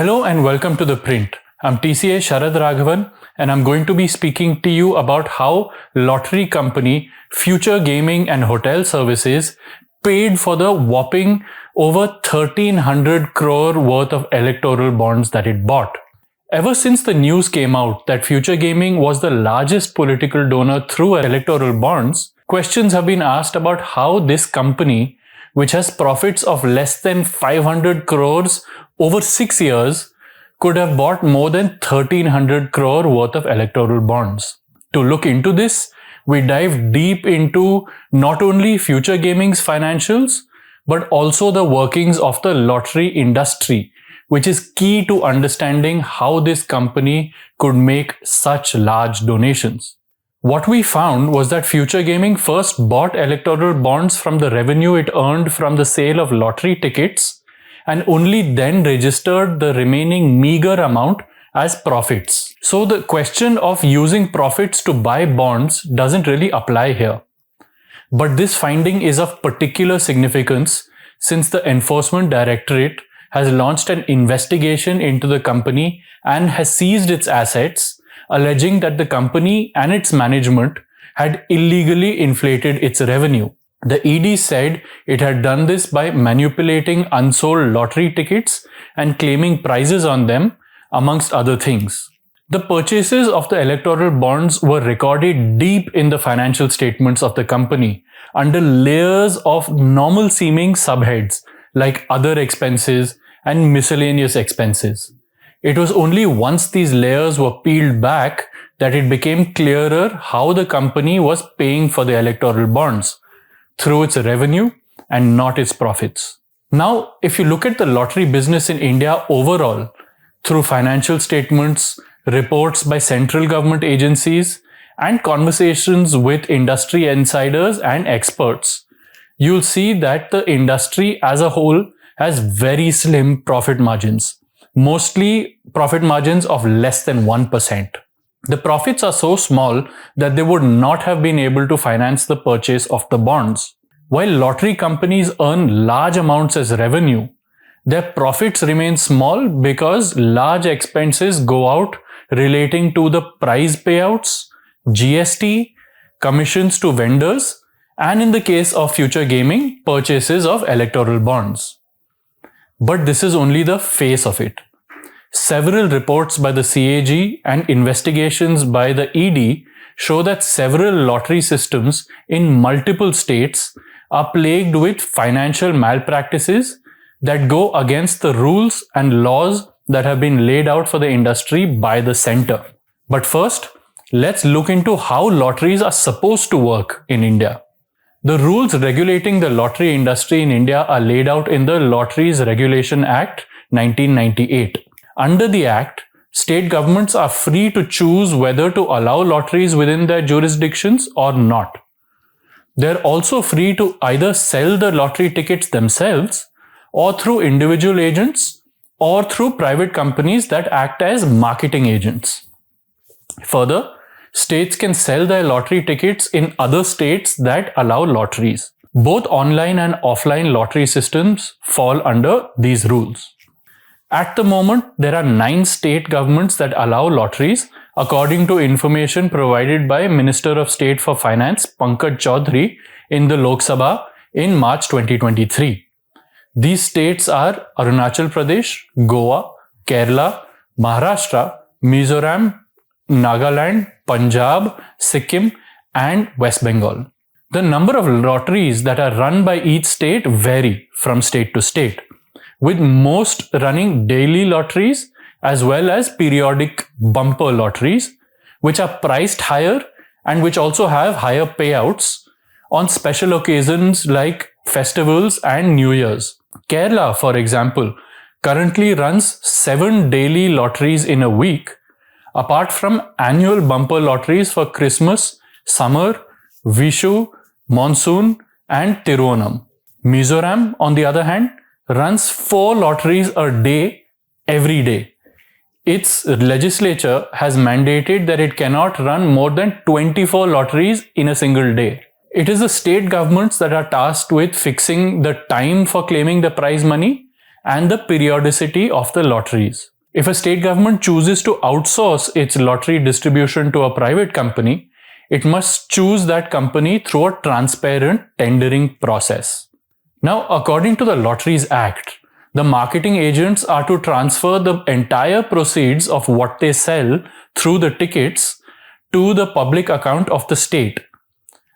Hello and welcome to ThePrint. I'm TCA Sharad Raghavan and I'm going to be speaking to you about how lottery company Future Gaming and Hotel Services paid for the whopping over 1300 crore worth of electoral bonds that it bought. Ever since the news came out that Future Gaming was the largest political donor through electoral bonds, questions have been asked about how this company, which has profits of less than 500 crores over 6 years, could have bought more than 1300 crore worth of electoral bonds. To look into this, we dive deep into not only Future Gaming's financials, but also the workings of the lottery industry, which is key to understanding how this company could make such large donations. What we found was that Future Gaming first bought electoral bonds from the revenue it earned from the sale of lottery tickets and only then registered the remaining meager amount as profits. So the question of using profits to buy bonds doesn't really apply here. But this finding is of particular significance since the Enforcement Directorate has launched an investigation into the company and has seized its assets, alleging that the company and its management had illegally inflated its revenue. The ED said it had done this by manipulating unsold lottery tickets and claiming prizes on them, amongst other things. The purchases of the electoral bonds were recorded deep in the financial statements of the company under layers of normal-seeming subheads like other expenses and miscellaneous expenses. It was only once these layers were peeled back that it became clearer how the company was paying for the electoral bonds through its revenue and not its profits. Now, if you look at the lottery business in India overall, through financial statements, reports by central government agencies, and conversations with industry insiders and experts, you'll see that the industry as a whole has very slim profit margins, mostly profit margins of less than 1%. The profits are so small that they would not have been able to finance the purchase of the bonds. While lottery companies earn large amounts as revenue, their profits remain small because large expenses go out relating to the prize payouts, GST, commissions to vendors, and in the case of Future Gaming, purchases of electoral bonds. But this is only the face of it. Several reports by the CAG and investigations by the ED show that several lottery systems in multiple states are plagued with financial malpractices that go against the rules and laws that have been laid out for the industry by the center. But first, let's look into how lotteries are supposed to work in India. The rules regulating the lottery industry in India are laid out in the Lotteries Regulation Act 1998. Under the Act, state governments are free to choose whether to allow lotteries within their jurisdictions or not. They're also free to either sell the lottery tickets themselves or through individual agents or through private companies that act as marketing agents. Further, states can sell their lottery tickets in other states that allow lotteries. Both online and offline lottery systems fall under these rules. At the moment, there are 9 state governments that allow lotteries, according to information provided by Minister of State for Finance Pankaj Chaudhary in the Lok Sabha in March 2023. These states are Arunachal Pradesh, Goa, Kerala, Maharashtra, Mizoram, Nagaland, Punjab, Sikkim, and West Bengal. The number of lotteries that are run by each state vary from state to state, with most running daily lotteries as well as periodic bumper lotteries, which are priced higher and which also have higher payouts on special occasions like festivals and New Year's. Kerala, for example, currently runs 7 daily lotteries in a week, apart from annual bumper lotteries for Christmas, summer, Vishu, monsoon, and Tirunam. Mizoram, on the other hand, runs 4 lotteries a day every day. Its legislature has mandated that it cannot run more than 24 lotteries in a single day. It is the state governments that are tasked with fixing the time for claiming the prize money and the periodicity of the lotteries. If a state government chooses to outsource its lottery distribution to a private company, it must choose that company through a transparent tendering process. Now, according to the Lotteries Act, the marketing agents are to transfer the entire proceeds of what they sell through the tickets to the public account of the state.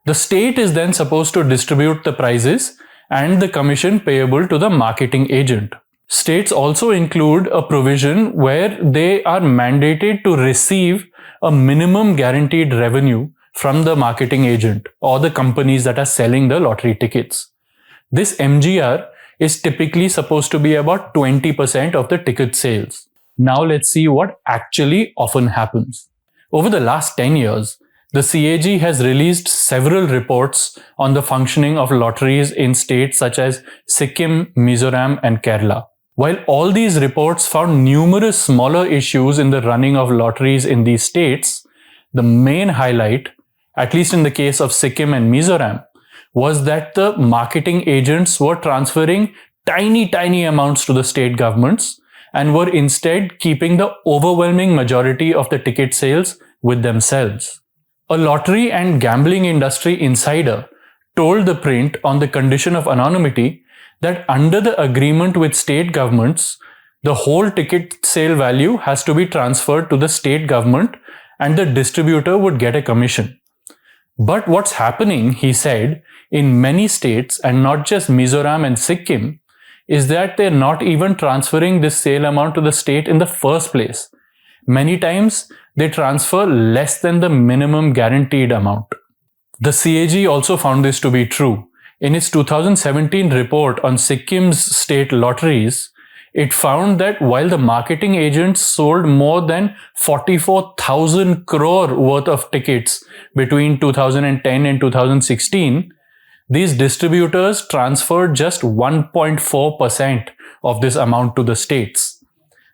The state is then supposed to distribute the prizes and the commission payable to the marketing agent. States also include a provision where they are mandated to receive a minimum guaranteed revenue from the marketing agent or the companies that are selling the lottery tickets. This MGR is typically supposed to be about 20% of the ticket sales. Now let's see what actually often happens. Over the last 10 years, the CAG has released several reports on the functioning of lotteries in states such as Sikkim, Mizoram, and Kerala. While all these reports found numerous smaller issues in the running of lotteries in these states, the main highlight, at least in the case of Sikkim and Mizoram, was that the marketing agents were transferring tiny amounts to the state governments and were instead keeping the overwhelming majority of the ticket sales with themselves. A lottery and gambling industry insider told ThePrint on the condition of anonymity that under the agreement with state governments, the whole ticket sale value has to be transferred to the state government and the distributor would get a commission. But what's happening, he said, in many states and not just Mizoram and Sikkim, is that they're not even transferring this sale amount to the state in the first place. Many times, they transfer less than the minimum guaranteed amount. The CAG also found this to be true. In its 2017 report on Sikkim's state lotteries, it found that while the marketing agents sold more than 44,000 crore worth of tickets between 2010 and 2016, these distributors transferred just 1.4% of this amount to the states.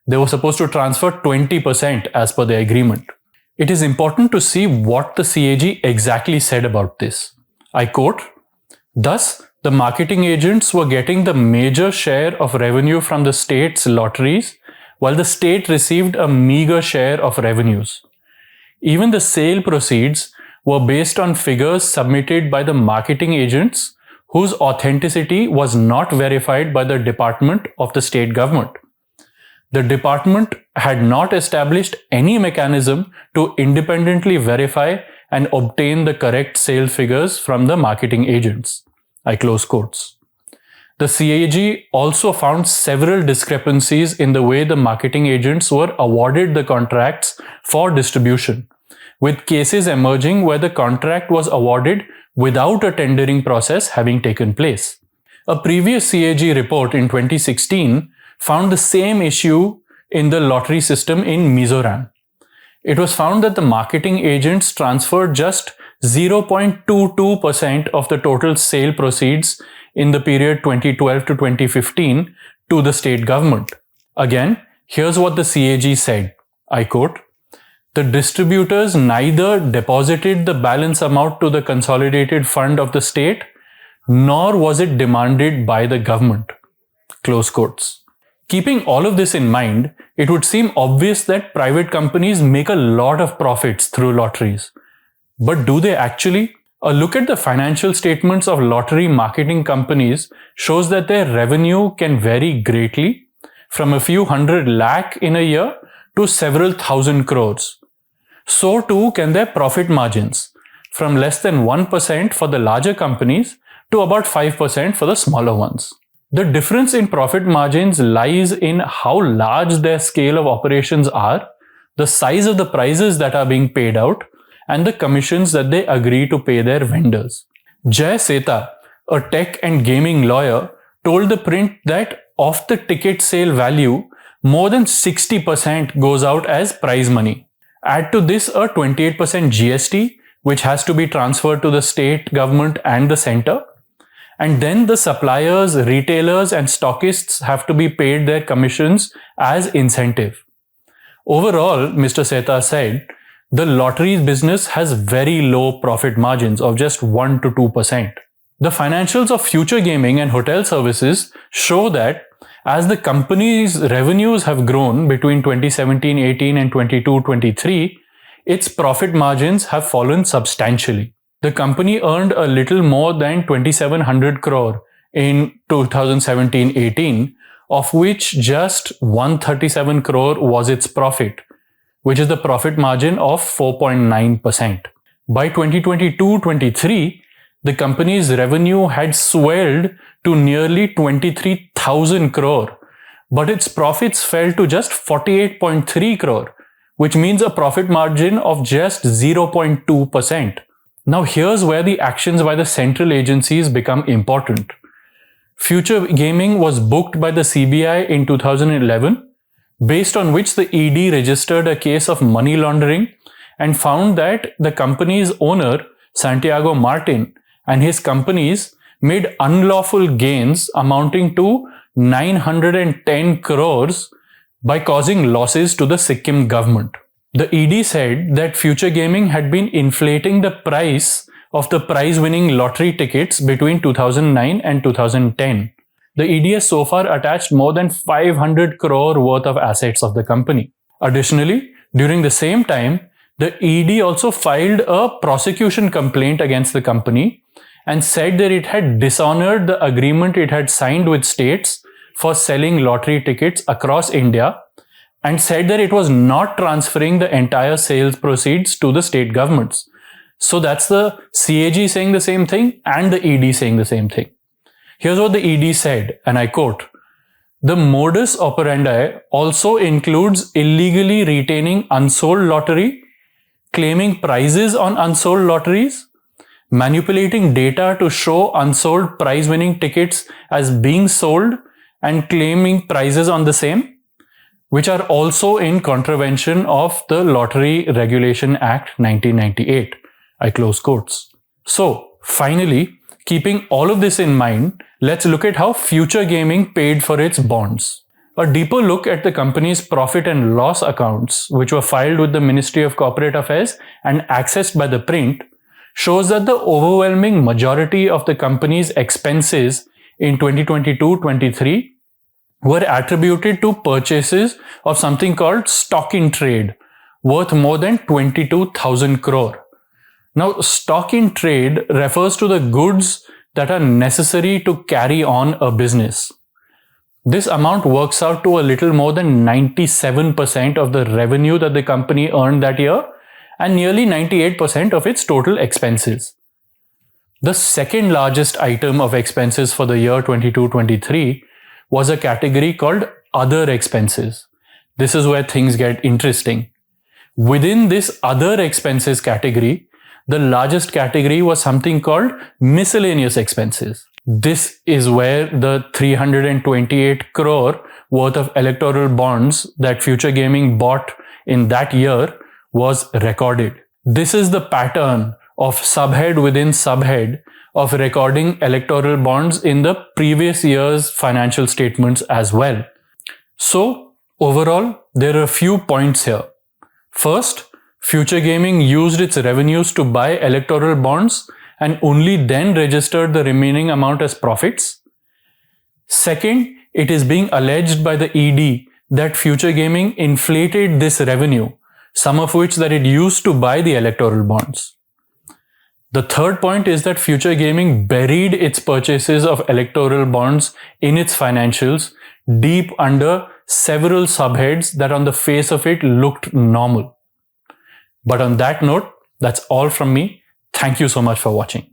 They were supposed to transfer 20% as per the agreement. It is important to see what the CAG exactly said about this. I quote, "Thus, the marketing agents were getting the major share of revenue from the state's lotteries, while the state received a meager share of revenues. Even the sale proceeds were based on figures submitted by the marketing agents whose authenticity was not verified by the department of the state government. The department had not established any mechanism to independently verify and obtain the correct sale figures from the marketing agents." I close quotes. The CAG also found several discrepancies in the way the marketing agents were awarded the contracts for distribution, with cases emerging where the contract was awarded without a tendering process having taken place. A previous CAG report in 2016 found the same issue in the lottery system in Mizoram. It was found that the marketing agents transferred just 0.22% of the total sale proceeds in the period 2012 to 2015 to the state government. Again, here's what the CAG said. I quote, "The distributors neither deposited the balance amount to the consolidated fund of the state, nor was it demanded by the government." Close quotes. Keeping all of this in mind, it would seem obvious that private companies make a lot of profits through lotteries. But do they actually? A look at the financial statements of lottery marketing companies shows that their revenue can vary greatly, from a few hundred lakh in a year to several thousand crores. So too can their profit margins, from less than 1% for the larger companies to about 5% for the smaller ones. The difference in profit margins lies in how large their scale of operations are, the size of the prizes that are being paid out, and the commissions that they agree to pay their vendors. Jay Seta, a tech and gaming lawyer, told ThePrint that of the ticket sale value, more than 60% goes out as prize money. Add to this a 28% GST, which has to be transferred to the state government and the center. And then the suppliers, retailers, and stockists have to be paid their commissions as incentive. Overall, Mr. Seta said, the lotteries business has very low profit margins of just 1 to 2%. The financials of future gaming and hotel services show that as the company's revenues have grown between 2017-18 and 22-23, its profit margins have fallen substantially. The company earned a little more than 2,700 crore in 2017-18, of which just 137 crore was its profit, which is the profit margin of 4.9%. By 2022-23, the company's revenue had swelled to nearly 23,000 crore, but its profits fell to just 48.3 crore, which means a profit margin of just 0.2%. Now here's where the actions by the central agencies become important. Future Gaming was booked by the CBI in 2011, based on which the ED registered a case of money laundering and found that the company's owner, Santiago Martin, and his companies made unlawful gains amounting to 910 crores by causing losses to the Sikkim government. The ED said that Future Gaming had been inflating the price of the prize-winning lottery tickets between 2009 and 2010. The ED has so far attached more than 500 crore worth of assets of the company. Additionally, during the same time, the ED also filed a prosecution complaint against the company and said that it had dishonored the agreement it had signed with states for selling lottery tickets across India, and said that it was not transferring the entire sales proceeds to the state governments. So that's the CAG saying the same thing and the ED saying the same thing. Here's what the ED said, and I quote, "The modus operandi also includes illegally retaining unsold lottery, claiming prizes on unsold lotteries, manipulating data to show unsold prize-winning tickets as being sold and claiming prizes on the same, which are also in contravention of the Lottery Regulation Act 1998. I close quotes. So, finally, keeping all of this in mind, let's look at how Future Gaming paid for its bonds. A deeper look at the company's profit and loss accounts, which were filed with the Ministry of Corporate Affairs and accessed by ThePrint, shows that the overwhelming majority of the company's expenses in 2022-23 were attributed to purchases of something called stock in trade, worth more than 22,000 crore. Now, stock in trade refers to the goods that are necessary to carry on a business. This amount works out to a little more than 97% of the revenue that the company earned that year and nearly 98% of its total expenses. The second largest item of expenses for the year 22-23 was a category called other expenses. This is where things get interesting. Within this other expenses category, the largest category was something called miscellaneous expenses. This is where the 328 crore worth of electoral bonds that Future Gaming bought in that year was recorded. This is the pattern of subhead within subhead of recording electoral bonds in the previous year's financial statements as well. So, overall, there are a few points here. First, Future Gaming used its revenues to buy electoral bonds and only then registered the remaining amount as profits. Second, it is being alleged by the ED that Future Gaming inflated this revenue, some of which that it used to buy the electoral bonds. The third point is that Future Gaming buried its purchases of electoral bonds in its financials deep under several subheads that on the face of it looked normal. But on that note, that's all from me. Thank you so much for watching.